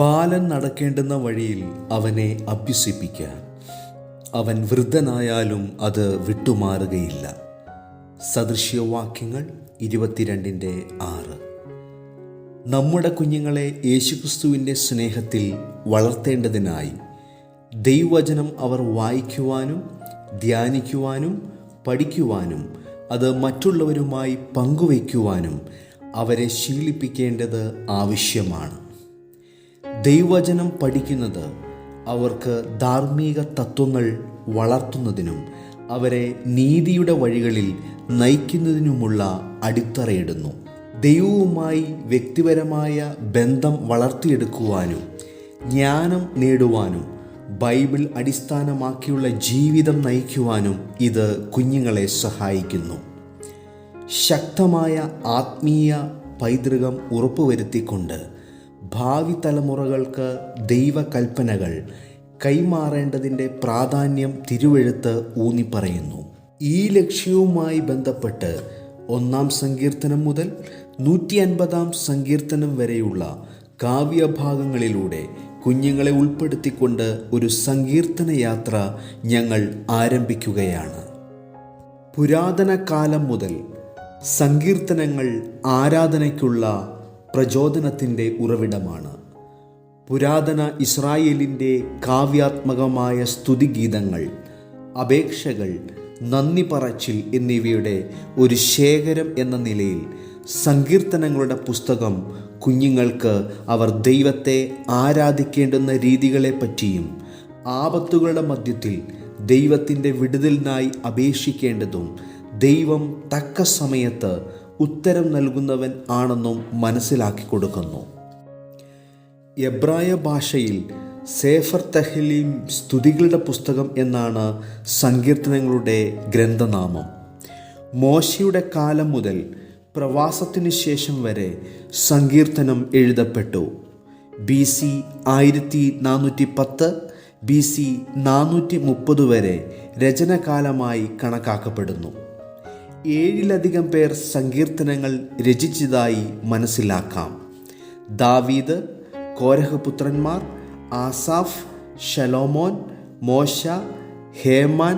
ബാലൻ നടക്കേണ്ടുന്ന വഴിയിൽ അവനെ അഭ്യസിപ്പിക്കാൻ. അവൻ വൃദ്ധനായാലും അത് വിട്ടുമാറുകയില്ല. സദൃശ്യവാക്യങ്ങൾ 22:6. നമ്മുടെ കുഞ്ഞുങ്ങളെ യേശുക്രിസ്തുവിൻ്റെ സ്നേഹത്തിൽ വളർത്തേണ്ടതിനായി ദൈവവചനം അവർ വായിക്കുവാനും ധ്യാനിക്കുവാനും പഠിക്കുവാനും അത് മറ്റുള്ളവരുമായി പങ്കുവയ്ക്കുവാനും അവരെ ശീലിപ്പിക്കേണ്ടത് ആവശ്യമാണ്. ദൈവവചനം പഠിക്കുന്നത് അവർക്ക് ധാർമ്മിക തത്വങ്ങൾ വളർത്തുന്നതിനും അവരെ നീതിയുടെ വഴികളിൽ നയിക്കുന്നതിനുമുള്ള അടിത്തറയിടുന്നു. ദൈവവുമായി വ്യക്തിപരമായ ബന്ധം വളർത്തിയെടുക്കുവാനും ജ്ഞാനം നേടുവാനും ബൈബിൾ അടിസ്ഥാനമാക്കിയുള്ള ജീവിതം നയിക്കുവാനും ഇത് കുഞ്ഞുങ്ങളെ സഹായിക്കുന്നു. ശക്തമായ ആത്മീയ പൈതൃകം ഉറപ്പുവരുത്തിക്കൊണ്ട് ഭാവി തലമുറകൾക്ക് ദൈവകൽപ്പനകൾ കൈമാറേണ്ടതിൻ്റെ പ്രാധാന്യം തിരുവെഴുത്ത് ഊന്നിപ്പറയുന്നു. ഈ ലക്ഷ്യവുമായി ബന്ധപ്പെട്ട് 1-ാം സങ്കീർത്തനം മുതൽ 150-ാം സങ്കീർത്തനം വരെയുള്ള കാവ്യഭാഗങ്ങളിലൂടെ കുഞ്ഞുങ്ങളെ ഉൾപ്പെടുത്തിക്കൊണ്ട് ഒരു സങ്കീർത്തന യാത്ര ഞങ്ങൾ ആരംഭിക്കുകയാണ്. പുരാതന കാലം മുതൽ സങ്കീർത്തനങ്ങൾ ആരാധനയ്ക്കുള്ള പ്രചോദനത്തിൻ്റെ ഉറവിടമാണ്. പുരാതന ഇസ്രായേലിൻ്റെ കാവ്യാത്മകമായ സ്തുതിഗീതങ്ങൾ, അപേക്ഷകൾ, നന്ദി പറച്ചിൽ എന്നിവയുടെ ഒരു ശേഖരം എന്ന നിലയിൽ സങ്കീർത്തനങ്ങളുടെ പുസ്തകം കുഞ്ഞുങ്ങൾക്ക് അവർ ദൈവത്തെ ആരാധിക്കേണ്ടുന്ന രീതികളെപ്പറ്റിയും ആപത്തുകളുടെ മധ്യത്തിൽ ദൈവത്തിൻ്റെ വിടുതലിനായി അപേക്ഷിക്കേണ്ടതും ദൈവം തക്ക സമയത്ത് ഉത്തരം നൽകുന്നവൻ ആണെന്നും മനസ്സിലാക്കി കൊടുക്കുന്നു. എബ്രായ ഭാഷയിൽ സേഫർ തെഹലീം സ്തുതികളുടെ പുസ്തകം എന്നാണ് സങ്കീർത്തനങ്ങളുടെ ഗ്രന്ഥനാമം. മോശയുടെ കാലം മുതൽ പ്രവാസത്തിനു ശേഷം വരെ സങ്കീർത്തനം എഴുതപ്പെട്ടു. BC 1410 BC 430 വരെ രചനകാലമായി കണക്കാക്കപ്പെടുന്നു. 7-ലധികം പേർ സങ്കീർത്തനങ്ങൾ രചിച്ചതായി മനസ്സിലാക്കാം. ദാവീദ്, കോരഹ് പുത്രന്മാർ, ആസാഫ്, ശലോമോൻ, മോശ, ഹേമാൻ,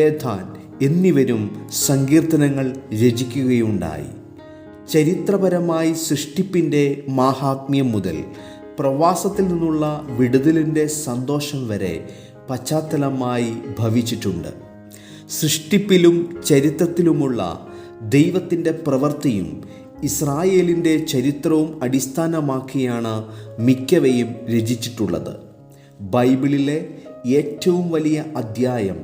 ഏഥാൻ എന്നിവരും സങ്കീർത്തനങ്ങൾ രചിക്കുകയുണ്ടായി. ചരിത്രപരമായി സൃഷ്ടിപ്പിൻ്റെ മാഹാത്മ്യം മുതൽ പ്രവാസത്തിൽ നിന്നുള്ള വിടുതലിൻ്റെ സന്തോഷം വരെ പശ്ചാത്തലമായി ഭവിച്ചിട്ടുണ്ട്. സൃഷ്ടിപ്പിലും ചരിത്രത്തിലുമുള്ള ദൈവത്തിൻ്റെ പ്രവൃത്തിയും ഇസ്രായേലിൻ്റെ ചരിത്രവും അടിസ്ഥാനമാക്കിയാണ് മിക്കവയും രചിച്ചിട്ടുള്ളത്. ബൈബിളിലെ ഏറ്റവും വലിയ അധ്യായം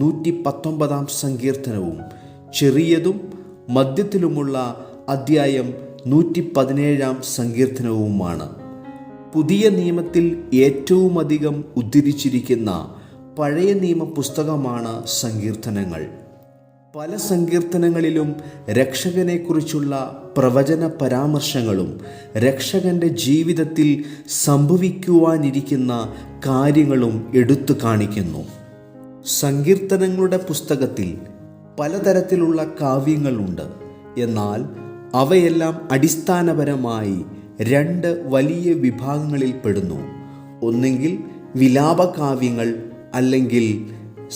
119-ാം സങ്കീർത്തനവും ചെറിയതും മധ്യത്തിലുമുള്ള അധ്യായം 117-ാം സങ്കീർത്തനവുമാണ്. പുതിയ നിയമത്തിൽ ഏറ്റവുമധികം ഉദ്ധരിച്ചിരിക്കുന്ന പഴയ നിയമ പുസ്തകമാണ് സങ്കീർത്തനങ്ങൾ. പല സങ്കീർത്തനങ്ങളിലും രക്ഷകനെക്കുറിച്ചുള്ള പ്രവചന പരാമർശങ്ങളും രക്ഷകന്റെ ജീവിതത്തിൽ സംഭവിക്കുവാനിരിക്കുന്ന കാര്യങ്ങളും എടുത്തു കാണിക്കുന്നു. സങ്കീർത്തനങ്ങളുടെ പുസ്തകത്തിൽ പലതരത്തിലുള്ള കാവ്യങ്ങളുണ്ട്. എന്നാൽ അവയെല്ലാം അടിസ്ഥാനപരമായി 2 വലിയ വിഭാഗങ്ങളിൽ പെടുന്നു. ഒന്നെങ്കിൽ വിലാപകാവ്യങ്ങൾ, അല്ലെങ്കിൽ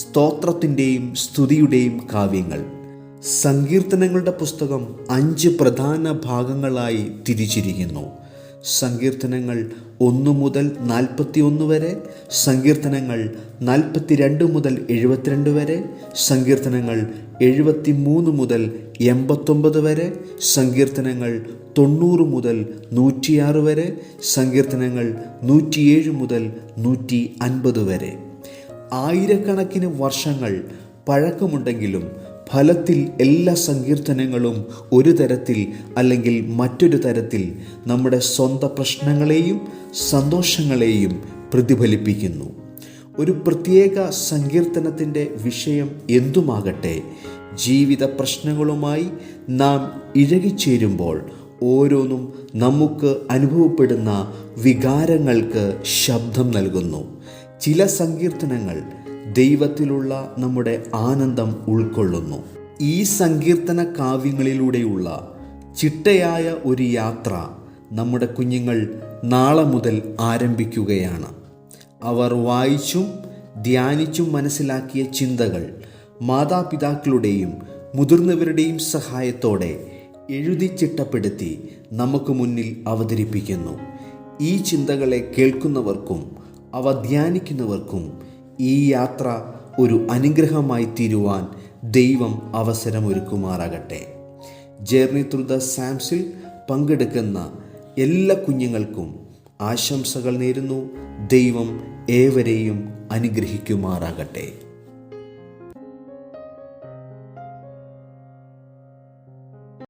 സ്തോത്രത്തിൻ്റെയും സ്തുതിയുടെയും കാവ്യങ്ങൾ. സങ്കീർത്തനങ്ങളുടെ പുസ്തകം 5 പ്രധാന ഭാഗങ്ങളായി തിരിച്ചിരിക്കുന്നു. സങ്കീർത്തനങ്ങൾ 1 മുതൽ 41 വരെ, സങ്കീർത്തനങ്ങൾ 42 മുതൽ 72 വരെ, സങ്കീർത്തനങ്ങൾ 73 മുതൽ 89 വരെ, സങ്കീർത്തനങ്ങൾ 90 മുതൽ 106 വരെ, സങ്കീർത്തനങ്ങൾ 107 മുതൽ 150 വരെ. ആയിരക്കണക്കിന് വർഷങ്ങൾ പഴക്കമുണ്ടെങ്കിലും ഫലത്തിൽ എല്ലാ സങ്കീർത്തനങ്ങളും ഒരു തരത്തിൽ അല്ലെങ്കിൽ മറ്റൊരു തരത്തിൽ നമ്മുടെ സ്വന്തം പ്രശ്നങ്ങളെയും സന്തോഷങ്ങളെയും പ്രതിഫലിപ്പിക്കുന്നു. ഒരു പ്രത്യേക സങ്കീർത്തനത്തിൻ്റെ വിഷയം എന്തുമാകട്ടെ, ജീവിത പ്രശ്നങ്ങളുമായി നാം ഇഴകിച്ചേരുമ്പോൾ ഓരോന്നും നമുക്ക് അനുഭവപ്പെടുന്ന വികാരങ്ങൾക്ക് ശബ്ദം നൽകുന്നു. ചില സങ്കീർത്തനങ്ങൾ ദൈവത്തിലുള്ള നമ്മുടെ ആനന്ദം ഉൾക്കൊള്ളുന്നു. ഈ സങ്കീർത്തന കാവ്യങ്ങളിലൂടെയുള്ള ചിട്ടയായ ഒരു യാത്ര നമ്മുടെ കുഞ്ഞുങ്ങൾ നാളെ മുതൽ ആരംഭിക്കുകയാണ്. അവർ വായിച്ചും ധ്യാനിച്ചും മനസ്സിലാക്കിയ ചിന്തകൾ മാതാപിതാക്കളുടെയും മുതിർന്നവരുടെയും സഹായത്തോടെ എഴുതി ചിട്ടപ്പെടുത്തി നമുക്ക് മുന്നിൽ അവതരിപ്പിക്കുന്നു. ഈ ചിന്തകളെ കേൾക്കുന്നവർക്കും അവ ധ്യാനിക്കുന്നവർക്കും ഈ യാത്ര ഒരു അനുഗ്രഹമായി തീരുവാൻ ദൈവം അവസരമൊരുക്കുമാറാകട്ടെ. ജേർണി ത്രൂ ദ സാംസിൽ പങ്കെടുക്കുന്ന എല്ലാ കുഞ്ഞുങ്ങൾക്കും ആശംസകൾ നേരുന്നു. ദൈവം ഏവരെയും അനുഗ്രഹിക്കുമാറാകട്ടെ.